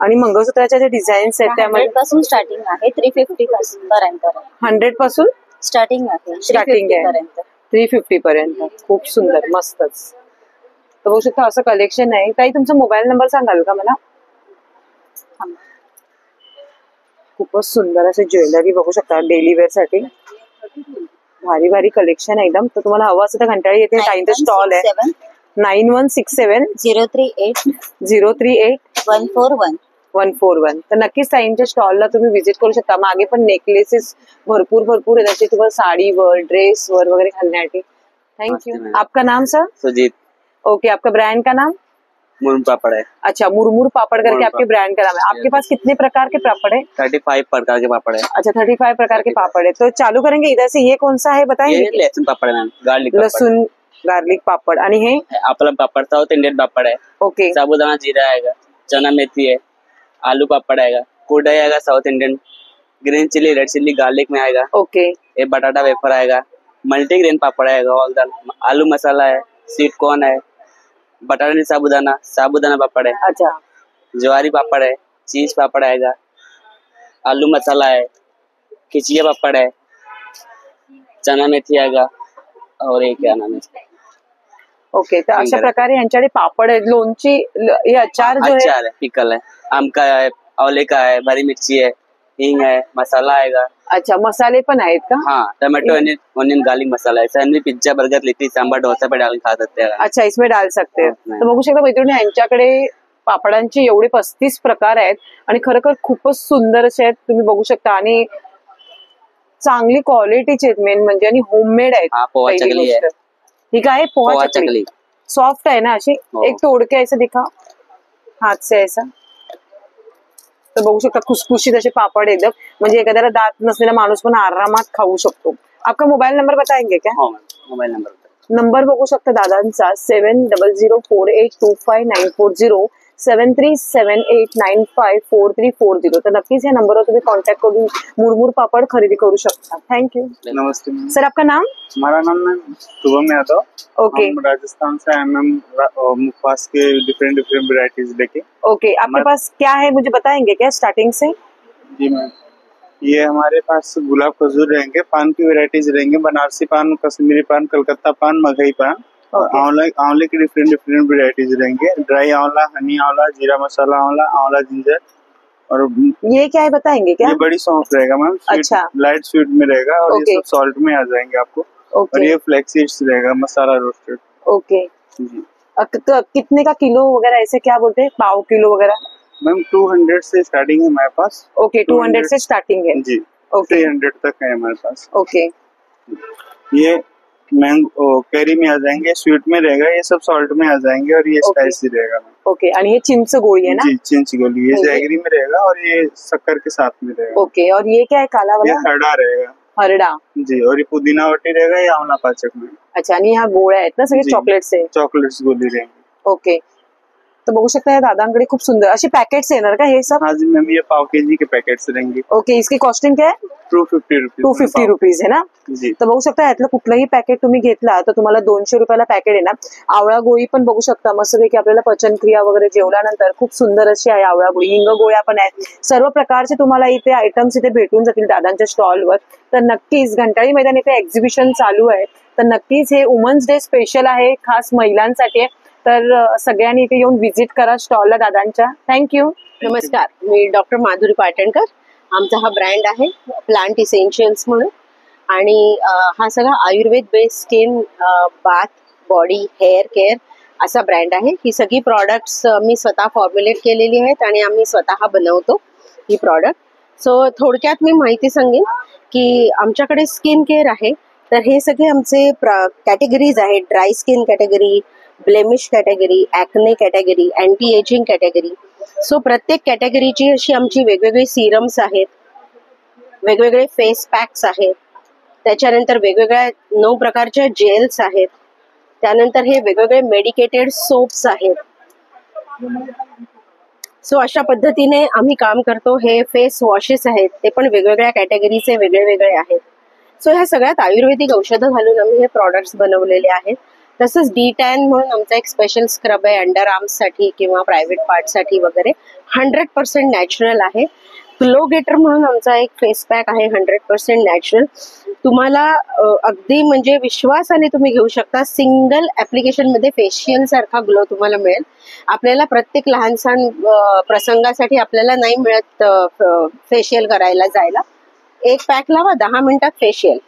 आणि मंगळसूत्राच्या जे डिझाईन्स आहेत त्यामध्ये 100 पासून स्टार्टिंग आहे. 350 पासून पर्यंत 100 पासून स्टार्टिंग आहे. स्टार्टिंग 350 आहे पर्यंत. 350 पर्यंत. खूप सुंदर मस्तच. तर बघू शकता असं कलेक्शन आहे. ताई तुमचा मोबाईल नंबर सांगाल का मला? खूपच सुंदर असे ज्वेलरी बघू शकता डेली वेअर साठी. भारी भारी कलेक्शन आहे एकदम. तर तुम्हाला हवं असं तर घंटाळी येथे ताईंचा स्टॉल आहे. 9167 038 038 141 141. तर नक्कीच ताईंच्या स्टॉलला तुम्ही व्हिजिट करू शकता. मागे पण नेकलेसेस भरपूर आहेत असे तुम्हाला साडीवर ड्रेसवर वगैरे घालण्यासाठी. Thank you. आपका नाम सर? सुजीत. ओके. आपका ब्रांड का नाम? मुरमुर पापड़ है. अच्छा, मुरमुर पापड़ करके आपके ब्रांड का नाम है. आपके पास कितने प्रकार के पापड़ है? 35 प्रकार के पापड़ है. अच्छा, 35 प्रकार के पापड़ है. तो चालू करेंगे इधर से. ये कौन सा है बताएंगे? ये लहसुन पापड़ है मैम. गार्लिक लहसुन गार्लिक पापड़. आणि हे आपला पापड़ साउथ इंडियन पापड़ है. ओके. साबुदाना जीरा आएगा. चना मेथी है, आलू पापड़ आएगा, कढ़ाई आएगा south Indian, green chilli, red chilli, garlic में आएगा, ओके ये बटाटा वेफर आएगा, मल्टीग्रेन पापड़ आएगा, ऑल दाल, आलू मसाला है, स्वीट कॉर्न है, बटाटा साबुदाना, साबुदाना पापड़ है, अच्छा ज्वारी पापड़ है, चीज पापड़ आएगा, आलू मसाला है, खिचिया पापड़ है, चना मेथी आएगा, और ये क्या नाम है, ओके. तर अशा प्रकारे यांच्याकडे पापड आहेत, लोणची, हे अचार जो आहे, अचार है, पिकल है, आम का है, आंवले का है, हरी मिर्ची है, हींग है, मसाला आएगा. अच्छा मसाले पण आहेत का? हाँ, टमाटो ऑनियन गार्लिक मसाला है. Sandwich, pizza, burger, litti, sambar, dosa पे डाल खा सकते हैं. अच्छा इसमें डाल सकते हैं. तर बघू शकता मैत्रिणी यांच्याकडे पापडांचे एवढे 35 प्रकार आहेत आणि खरोखर खूपच सुंदर असे आहेत, तुम्ही बघू शकता. आणि चांगली क्वालिटीचे आहेत मेन म्हणजे, आणि होममेड आहेत. हाँ, पोहा पहिली चकली है. गोष्ट. ठीक आहे, पोहा चकली सॉफ्ट आहे ना अशी. एक तोड़ के ऐसा दिखा हाथ से ऐसा. तर बघू शकता खुसखुशीत असे पापड एकदम, म्हणजे एखाद्याला दात नसलेला माणूस पण आरामात खाऊ शकतो. आपका मोबाईल नंबर बताएंगे क्या? मोबाइल नंबर बघू शकता दादांचा 7004825940 7378954340. तर नक्कीच या नंबरवर तुम्ही कॉन्टॅक्ट करून मुरमुर पापड खरेदी करू शकता. थँक्यू. नमस्ते मैम. सर आपका नाम? हमारा नाम मैम शुभम यादव. ओके हम राजस्थान से आए मैम, मुखवास के डिफरेंट वेराइटीज लेके. ओके, आपके पास क्या है मुझे बताएंगे क्या स्टार्टिंग से? जी मैम, ये हमारे पास गुलाब खजूर रहेंगे, पान की वेराइटीज रहेंगे, बनारसी पान, कश्मीरी पान, कलकत्ता पान, मगही पान, आंवले की डिफरेंट वेराइटीज रहेंगे. ड्राई आंवला, हनी आंवला, जीरा मसाला आंवला, आंवला जिंजर. और ये क्या है बताएंगे क्या? ये बड़ी सौंफ रहेगा मैम. अच्छा. लाइट स्वीट में रहेगा, और ये सब सॉल्ट में आ जाएंगे आपको. और ये फ्लैक्स सीड्स रहेगा, मसाला रोस्टेड. ओके जी. कितने का किलो वगैरह ऐसे क्या बोलते हैं, पाव किलो वगैरह? मैम 200 से स्टार्टिंग है हमारे पास. ओके 200 से स्टार्टिंग है जी. ओके 300 तक है हमारे पास. ओके. ये मैंगो कैरी में आ जाएंगे, स्वीट में रहेगा, ये सब सॉल्ट में आ जाएंगे, और ये स्पाइसी रहेगा. ओके. आणि हे चिंच गोळी है ना? जी, चिंच गोली. ये जैगरी में रहेगा, और ये शक्कर के साथ में रहेगा. ओके. और ये क्या है काला ये वाला? हरडा रहेगा. हरडा. जी. और ये पुदीना वटी रहेगा, ये आंवला पाचक में. अच्छा. आणि ह्या गोळ्या आहेत ना सगळे जी. चॉकलेट से? चॉकलेट्स गोली रहेंगे. ओके. तर बघू शकता या दादांकडे खूप सुंदर असे पॅकेट्स येणार का हे सब? हाँ जी मैम, ये पाव केजी के पैकेट्स रहेंगे. ओके. इसकी कॉस्टिंग क्या है? 250 रुपीज है ना? जी. तर बघू शकता यातलं कुठलंही पॅकेट तुम्ही घेतला तर तुम्हाला 200 रुपयाला पॅकेट आहे ना. आवळा गोळी पण बघू शकता मस्तपैकी, आपल्याला पचनक्रिया वगैरे जेवल्यानंतर खूप सुंदर अशी आहे आवळा गोळी. हिंग गोळ्या पण आहेत. सर्व प्रकारचे तुम्हाला इथे आयटम्स इथे भेटून जातील दादांच्या स्टॉलवर. तर नक्कीच घंटाळी मैदान इथे एक्झिबिशन चालू आहे, तर नक्कीच हे वुमन्स डे स्पेशल आहे, खास महिलांसाठी आहे. तर सगळ्यांनी इथे येऊन व्हिजिट करा स्टॉलला दादांच्या. थँक्यू. नमस्कार, मी डॉक्टर माधुरी पाटणकर. आमचा हा ब्रँड आहे प्लांट इसेन्शियल्स म्हणून, आणि हा सगळा Ayurveda based skin, bath, body, hair care असा ब्रँड आहे. ही सगळी प्रॉडक्ट्स मी स्वतः फॉर्म्युलेट केलेली आहेत आणि आम्ही स्वतः बनवतो ही प्रॉडक्ट. सो थोडक्यात मी माहिती सांगेन की आमच्याकडे स्किन केअर आहे, तर हे सगळे आमचे कॅटेगरीज आहेत. Dry skin category, blemish category, acne category, anti ageing category. So प्रत्येक कॅटेगरीची अशी आमची वेगवेगळी सिरम्स आहेत, वेगवेगळे फेस पॅक्स आहेत, त्याच्यानंतर वेगवेगळ्या 9 प्रकारच्या जेल्स आहेत, त्यानंतर हे वेगवेगळे मेडिकेटेड सोप्स आहेत. सो अशा पद्धतीने आम्ही काम करतो. हे फेस वॉशेस आहेत, ते पण वेगवेगळ्या कॅटेगरीचे वेगळे वेगळे आहेत. सो ह्या सगळ्यात आयुर्वेदिक औषधं घालून आम्ही हे प्रॉडक्ट्स बनवलेले आहेत. तसंच D-tan म्हणून आमचा एक स्पेशल स्क्रब आहे अंडर आर्म्ससाठी किंवा प्रायव्हेट पार्टसाठी वगैरे, 100% नॅचरल आहे. ग्लो गेटर म्हणून आमचा एक फेस पॅक आहे 100% नॅचरल. तुम्हाला अगदी म्हणजे विश्वासाने तुम्ही घेऊ शकता. सिंगल ॲप्लिकेशनमध्ये फेशियल सारखा ग्लो तुम्हाला मिळेल. आपल्याला प्रत्येक लहान सहान प्रसंगासाठी आपल्याला नाही मिळत फेशियल करायला जायला. एक पॅक लावा, 10 मिनिटात फेशियल.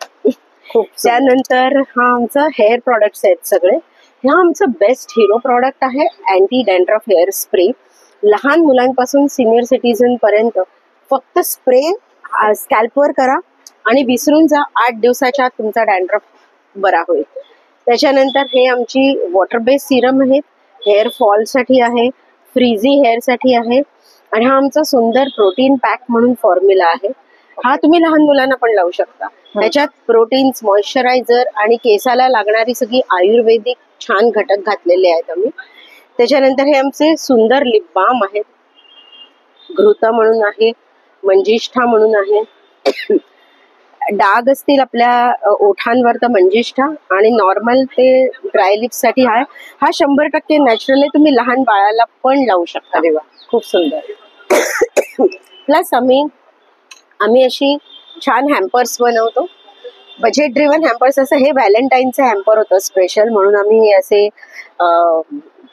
त्यानंतर हा आमचा हेअर प्रोडक्ट्स आहेत सगळे. हा आमचं बेस्ट हिरो प्रॉडक्ट आहे अँटी डॅन्ड्रफ हेअर स्प्रे. लहान मुलांपासून सिनियर सिटीजन पर्यंत फक्त स्प्रे स्कॅल्पवर करा आणि विसरून जा, 8 दिवसाच्या आत तुमचा डॅन्ड्रफ बरा होईल. त्याच्यानंतर हे आमची वॉटर बेस्ड सिरम आहेत, हेअर फॉलसाठी आहे, फ्रीझी हेअरसाठी आहे, आणि हा आमचा सुंदर प्रोटीन पॅक म्हणून फॉर्म्युला आहे. हा तुम्ही लहान मुलांना पण लावू शकता. त्याच्यात प्रोटीन्स, मॉइश्चरायझर आणि केसाला लागणारी सगळी आयुर्वेदिक छान घटक घातलेले आहेत आम्ही. त्याच्यानंतर हे आमचे सुंदर लिप बाम आहेत. घृता म्हणून आहे, मंजिष्ठा म्हणून आहे. डाग असतील आपल्या ओठांवर तर मंजिष्ठा, आणि नॉर्मल ते ड्राय लिप्स साठी हा 100% नॅचरल आहे. तुम्ही लहान बाळाला पण लावू शकता. अरे वा, खूप सुंदर. प्लस आम्ही अशी छान हॅम्पर्स बनवतो, बजेट ड्रिव्हन हॅम्पर्स. असं हे व्हॅलेंटाईनचं हॅम्पर होतं स्पेशल, म्हणून आम्ही हे असे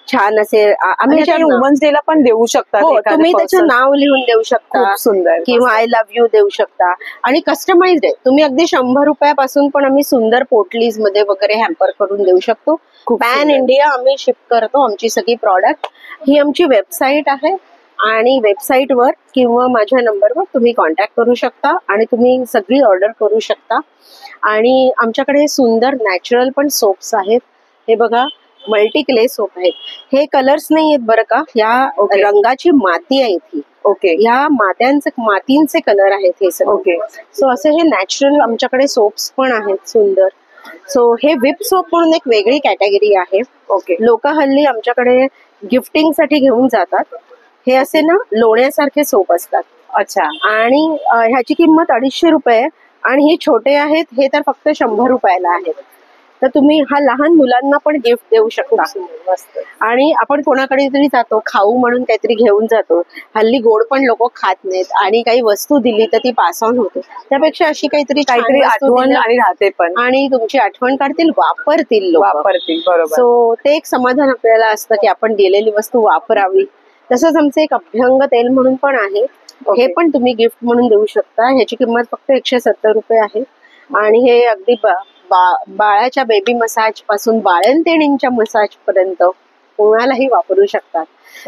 छान असे आम्ही वुमन्स डे ला पण देऊ शकता. हो, तुम्ही त्याचं नाव लिहून देऊ शकता, सुंदर, किंवा आय लव्ह यू देऊ शकता. आणि कस्टमाइज्ड आहे, तुम्ही अगदी 100 रुपयापासून पण आम्ही सुंदर पोटलीज मध्ये वगैरे हॅम्पर करून देऊ शकतो. पॅन इंडिया आम्ही शिप करतो आमची सगळी प्रॉडक्ट. ही आमची वेबसाईट आहे, आणि वेबसाईटवर किंवा माझ्या नंबरवर तुम्ही कॉन्टॅक्ट करू शकता आणि तुम्ही सगळी ऑर्डर करू शकता. आणि आमच्याकडे सुंदर नॅचरल पण सोप्स आहेत. हे बघा, मल्टी क्ले सोप आहेत. हे कलर्स नाही आहेत बरं का, या रंगाची माती आहे ही. ओके, या मातींचे कलर आहेत हे सगळे. ओके, सो असे हे नॅचरल आमच्याकडे सोप्स पण आहेत सुंदर. सो हे विप सोप म्हणून एक वेगळी कॅटेगरी आहे. ओके, लोक हल्ली आमच्याकडे गिफ्टिंग साठी घेऊन जातात. हे असे ना लोण्यासारखे सोप असतात. अच्छा, आणि ह्याची किंमत 250 रुपये, आणि हे छोटे आहेत, हे तर फक्त 100 रुपयाला आहेत. तर तुम्ही हा लहान मुलांना पण गिफ्ट देऊ शकता. आणि आपण कोणाकडे तरी जातो, खाऊ म्हणून काहीतरी घेऊन जातो, हल्ली गोड पण लोक खात नाहीत, आणि काही वस्तू दिली तर ती पास ऑन होते. त्यापेक्षा अशी काहीतरी आठवण आणि राहते पण, आणि तुमची आठवण काढतील, वापरतील लोक. बरोबर. सो ते एक समाधान आपल्याला असतं की आपण दिलेली वस्तू वापरावी. तसंच आमचं एक अभ्यंग तेल म्हणून पण आहे. हे पण तुम्ही गिफ्ट म्हणून देऊ शकता. ह्याची किंमत फक्त 170 रुपये आहे. आणि हे अगदी बाळाच्या बेबी मसाज पासून बाळंतिणींच्या मसाज पर्यंत कोणालाही वापरू शकतात.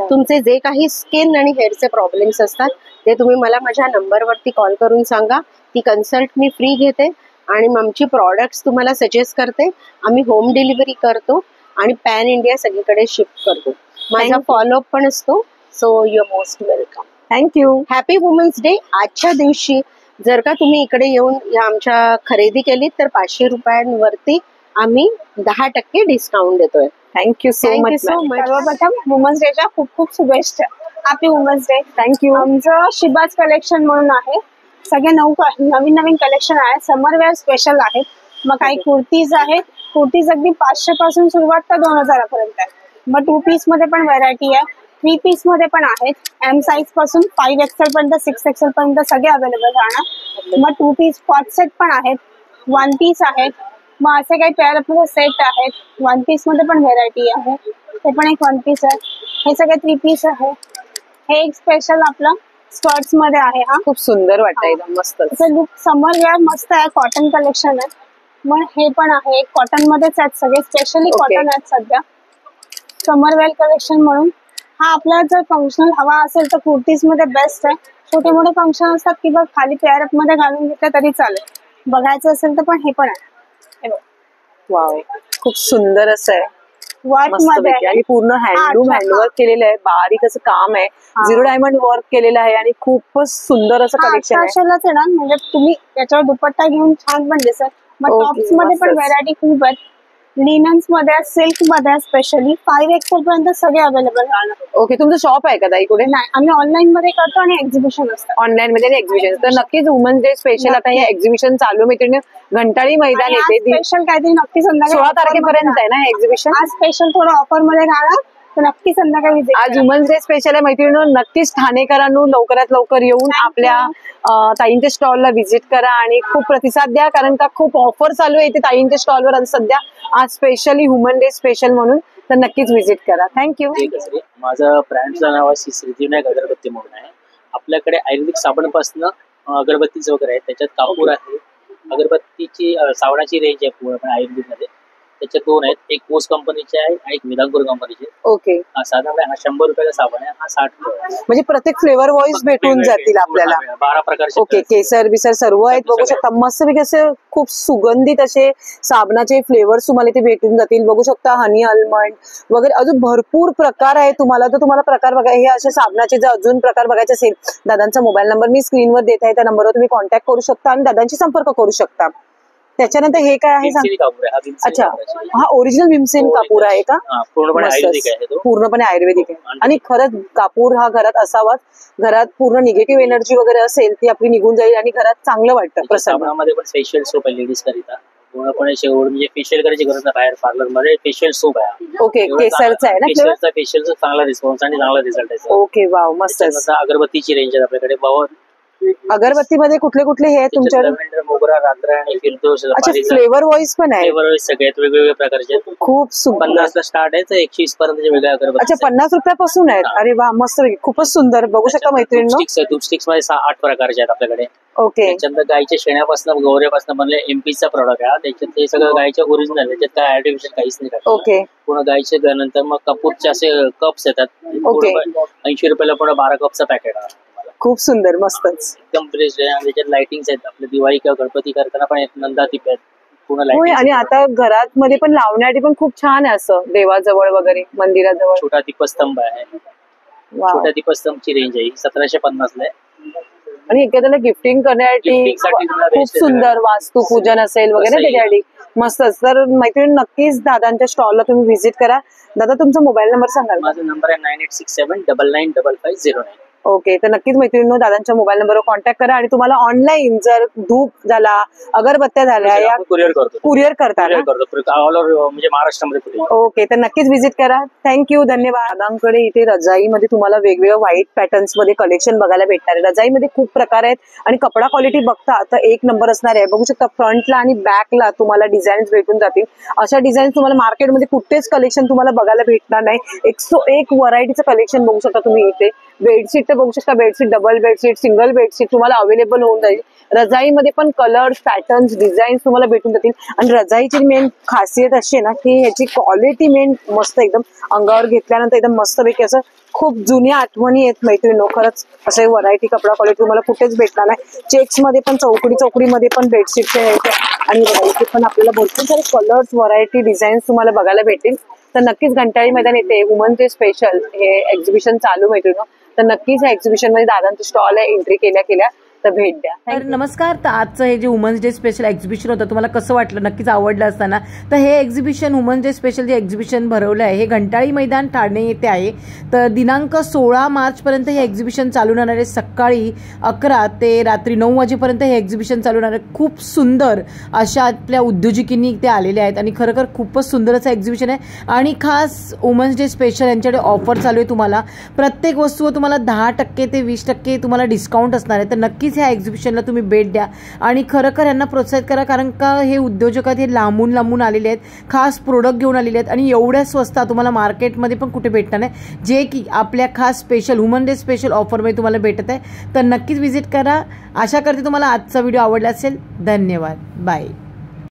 तुमचे जे काही स्किन आणि हेअरचे प्रॉब्लेम्स असतात ते तुम्ही मला माझ्या नंबरवरती कॉल करून सांगा. ती कन्सल्ट मी फ्री घेते, आणि आमची प्रॉडक्ट्स तुम्हाला सजेस्ट करते. आम्ही होम डिलिव्हरी करतो आणि पॅन इंडिया सगळीकडे शिफ्ट करतो. माझा फॉलोअप पण असतो. So you are most welcome. Thank you. Happy women's day. आजच्या दिवशी जर का तुम्ही इकडे येऊन आमच्या खरेदी केली तर 500 रुपयांवरती आम्ही 10% डिस्काउंट देतोय. Thank you so much. सर्वप्रथम वुमन्स डेच्या खूप खूप शुभेच्छा. Happy women's day. थँक्यू. आमचं शिबाज कलेक्शन म्हणून आहे. सगळे नवीन नवीन कलेक्शन आहे. समर वेअर स्पेशल आहेत. मग काही कुर्तीज आहेत. कुर्तीज अगदी 500 पासून सुरुवात तर 2000 पर्यंत आहे. मग 2 पीस मध्ये पण व्हरायटी आहे. 3 पीस मध्ये पण आहेत. एम साईज पासून 5XL पर्यंत 6XL पर्यंत सगळे अवेलेबल राहणार. मग 2 पीस कॉट सेट पण आहेत. 1 पीस आहेत. मग असे काही पेअर मध्ये सेट आहेत. 1 पीस मध्ये पण व्हेरायटी आहे. ते पण एक 1 पीस आहे. हे सगळे 3 पीस आहे. हे एक स्पेशल आपलं स्कर्ट्स मध्ये आहे. हा खूप सुंदर वाटतं, एकदम मस्त लुक. समर वेअर मस्त आहे. कॉटन कलेक्शन आहे. मग हे पण आहे. कॉटन मध्येच आहेत सगळे. स्पेशली कॉटन आहेत सध्या. समर वेअर कलेक्शन म्हणून हा आपल्याला जर फंक्शनल हवा असेल तर कुर्तीज मध्ये बेस्ट आहे. छोटे मोठे फंक्शन असतात किंवा खाली पेअर मध्ये घालून घेतलं तरी चालेल. बघायचं असेल तर पण हे पण आहे. वाव, खूप सुंदर असं आहे. वर्क मध्ये आणि पूर्ण हँडवर्क केलेलं आहे. बारीक असं काम आहे. 0 डायमंड वर्क केलेलं आहे आणि खूपच सुंदर असं कलेक्शन आहे. म्हणजे तुम्ही त्याच्यावर दुपट्टा घेऊन छान पण दिसत. मग टॉप्स मध्ये पण व्हेरायटी खूप आहेत. लिनन्स मध्ये, सिल्क मध्ये स्पेशली 5XL पर्यंत सगळे अवेलेबल राहणार. ओके, तुमचं शॉप आहे का ताई कुठे? नाही, आम्ही ऑनलाईन मध्ये करतो आणि एक्झिबिशन असतं. ऑनलाईन मध्ये आणि एक्झिबिशन. तर नक्कीच वुमन्स डे स्पेशल आता हे एक्झिबिशन चालू मैत्रिणी घंटाळी मैदान येते. स्पेशल काहीतरी नक्की संध्याकाळी 16 तारखेपर्यंत आहे ना एक्झिबिशन. आज स्पेशल थोडं ऑफर मध्ये राहणार, तर नक्की संध्याकाळी विजिट. आज वुमन्स डे स्पेशल आहे मैत्रिणी. नक्कीच ठाणेकरांनो लवकरात लवकर येऊन आपल्या ताईंच्या स्टॉलला व्हिजिट करा आणि खूप प्रतिसाद द्या, कारण का खूप ऑफर चालू आहे इथे ताईंच्या स्टॉलवर सध्या. आज स्पेशली वुमन डे स्पेशल म्हणून, तर नक्कीच व्हिजिट करा. थँक्यू. माझं ब्रँडचं नाव आहे सिद्धिविनायक अगरबत्ती म्हणून आहे. आपल्याकडे आयुर्वेदिक साबणपासून अगरबत्तीच वगैरे आहे. त्याच्यात कापूर आहे. अगरबत्तीची साबणाची रेंज आहे पूर्णपणे आयुर्वेदिक मध्ये. त्याचे 2 आहेत. एक पोस्ट कंपनीचे आहे आणि एक वेदांकुर कंपनीचे. ओके. साधारण हा 100 रुपयाचा साबण आहे. हा 60 रुपये. म्हणजे प्रत्येक फ्लेवर वाईज भेटून जातील आपल्याला. 12 प्रकारचे. ओके, केसर बिसर सर्व आहेत. बघू शकता मस्तपैकी असे खूप सुगंधित असे साबणाचे फ्लेवर्स तुम्हाला इथे भेटून जातील. बघू शकता हनी आल्मंड वगैरे अजून भरपूर प्रकार आहे तुम्हाला. तर तुम्हाला प्रकार बघा, हे असे साबणाचे जर अजून प्रकार बघायचे असेल, दादांचा मोबाईल नंबर मी स्क्रीनवर देत आहे. त्या नंबरवर तुम्ही कॉन्टॅक्ट करू शकता आणि दादांशी संपर्क करू शकता. त्याच्यानंतर हे काय आहे सांग? भीमसेनी कापूर आहे हा. भीमसेनी अच्छा, कापराची. हा ओरिजिनल भीमसेन कापूर आहे का? हा, पूर्णपणे मस्तच. आयुर्वेदिक आहे तो. पूर्णपणे आयुर्वेदिक आहे. आणि खरंच कापूर हा घरात असावाच. घरात पूर्ण निगेटिव्ह एनर्जी वगैरे असेल ती आपली निघून जाईल आणि घरात चांगलं वाटतं प्रसन्न. साबणामध्ये पण फेशियल सोप आहे लेडीज करिता. पूर्णपणे शेवट म्हणजे फेशियल करायची गरज नाही बाहेर पार्लर मध्ये. फेशियल सोप आहे. ओके, केसरचा आहे ना फ्लेवर? फेशियलचा चांगला रिस्पॉन्स आणि चांगला रिझल्ट आहे. ओके, वाव, मस्त. त्याच्यानंतर अगरबत्तीची रेंज आहे आपल्याकडे. अगरबत्तीमध्ये कुठले कुठले हे आहेत तुमच्याकडे? लव्हेंडर, मोगरा, रातराणी, फिरदोस, अच्छा, फ्लेवर वॉइस पण आहे? फ्लेवर सगळे आहेत वेगवेगळ्या प्रकारचे. खूप सुंदर. 50 ला स्टार्ट आहे तर 120 पर्यंत वेगळ्या अगरबत्ती. अच्छा, 50 रुपयापासून आहेत? अरे वा, मस्त, खूपच सुंदर. बघू शकता मैत्रिणींनो. स्टिक्स मध्ये 6-8 प्रकारचे आहेत आपल्याकडे. ओके. त्याच्यानंतर गायच्या शेणापासून, गौऱ्यापासून बनले एमपीचा प्रॉडक्ट आहे. त्याच्यात हे सगळं गायच्या ओरिजिनल, त्याच्यात काय आर्टिफिशियल काहीच नाही. ओके. पुन्हा गायचे नंतर मग कपूरचे असे कप्स येतात. 80 रुपयाला पुन्हा 12 कपचं पॅकेट आहे. खूप सुंदर, मस्तच. एकदम फ्रेश आहे. आणि त्याच्यात लाइटिंग्स आहेत. आपल्या दिवाळी किंवा गणपती करताना पण नंदा ती पूर्ण होय, लाइटिंग. आणि आता घरात मध्ये पण लावण्यासाठी पण खूप छान आहे असं देवाजवळ वगैरे, मंदिराजवळ. छोटा दीपस्तंभ आहे. वाव. छोट्या दीपस्तंभची रेंज आहे 1750 ला आहे. आणि एखाद्याला गिफ्टिंग करण्यासाठी गिफ्टिंगसाठी तुम्हाला खूप best आहे. सुंदर वास्तू पूजन असेल वगैरे तसंही त्याच्यासाठी मस्तच. तर मैत्रिणी नक्कीच दादांच्या स्टॉलला तुम्ही व्हिजिट करा. दादा, तुमचा मोबाईल नंबर सांगाल? माझा नंबर आहे 9867995509. ओके, तर नक्कीच मैत्रिणींनो दादांच्या मोबाईल नंबरवर कॉन्टॅक्ट करा. आणि तुम्हाला ऑनलाईन जर धूप झाला, अगरबत्त्या झाल्या, या कुरिअर करतो. कुरिअर करता ना? ऑल ओव्हर म्हणजे महाराष्ट्रामध्ये कुरिअर. ओके, तर नक्कीच व्हिजिट करा. थँक्यू, धन्यवाद. दादांकडे इथे रजाईमध्ये तुम्हाला वेगवेगळ्या व्हाईट पॅटर्न्स मध्ये कलेक्शन बघायला भेटणार आहे. रजाईमध्ये खूप प्रकार आहेत आणि कपडा क्वालिटी बघता तर एक नंबर असणार आहे. बघू शकता फ्रंटला आणि बॅकला तुम्हाला डिझाईन्स भेटून जातील. अशा डिझाईन तुम्हाला मार्केटमध्ये कुठेच कलेक्शन तुम्हाला बघायला भेटणार नाही. 101 व्हरायटीचं कलेक्शन बघू शकता तुम्ही इथे. बेडशीट तर बघू शकता, bedsheet, double bedsheet, single bedsheet तुम्हाला अवेलेबल होऊन जाईल. रजाईमध्ये पण कलर्स, पॅटर्न्स, डिझाईन्स तुम्हाला भेटून जातील. आणि रजाईची मेन खासियत अशी आहे ना की ह्याची क्वालिटी मेन मस्त, एकदम अंगावर घेतल्यानंतर एकदम मस्तपैकी असं खूप जुन्या आठवणी आहेत मैत्रिणींनो. खरंच असे व्हरायटी कपडा क्वालिटी तुम्हाला कुठेच भेटणार नाही. चेक्स मध्ये पण, चौकडीमध्ये पण बेडशीटचे आहेत. आणि इथे पण आपल्याला भरपूर सारे कलर्स, व्हरायटी, डिझाईन्स तुम्हाला बघायला भेटतील. तर नक्कीच घंटाळी मैदान येथे वुमन डे स्पेशल हे एक्झिबिशन चालू मैत्रिणींनो. तर नक्कीच या एक्झिबिशन मध्ये दादांचं स्टॉल आहे. एंट्री केल्या तर भेट द्या. तर नमस्कार. तर आजचं हे जे वुमन्स डे स्पेशल एक्झिबिशन होतं तुम्हाला कसं वाटलं? नक्कीच आवडलं असताना. तर हे एक्झिबिशन, वुमन्स डे स्पेशल जे एक्झिबिशन भरवलं आहे हे घंटाळी मैदान ठाणे येथे आहे. तर दिनांक 16 मार्चपर्यंत हे एक्झिबिशन चालू राहणार आहे. सकाळी 11 ते रात्री 9 वाजेपर्यंत हे एक्झिबिशन चालू राहणार आहे. खूप सुंदर अशा आपल्या उद्योजकींनी ते आलेले आहेत आणि खरोखर खूपच सुंदर असं एक्झिबिशन आहे. आणि खास वुमन्स डे स्पेशल यांच्याकडे ऑफर चालू आहे. तुम्हाला प्रत्येक वस्तूवर तुम्हाला 10% ते 20% तुम्हाला डिस्काउंट असणार आहे. तर नक्कीच ह्या एक्झिबिशनला तुम्ही भेट द्या आणि खरोखर यांना प्रोत्साहित करा. कारण का हे उद्योजक आहेत, हे लांबून आलेले आहेत, खास प्रोडक्ट घेऊन आलेले आहेत आणि एवढ्या स्वस्त तुम्हाला मार्केटमध्ये पण कुठे भेटणार नाही, जे की आपल्या खास स्पेशल वुमन डे स्पेशल ऑफरमध्ये तुम्हाला भेटत आहे. तर नक्कीच व्हिजिट करा. आशा करते तुम्हाला आजचा व्हिडिओ आवडला असेल. धन्यवाद. बाय.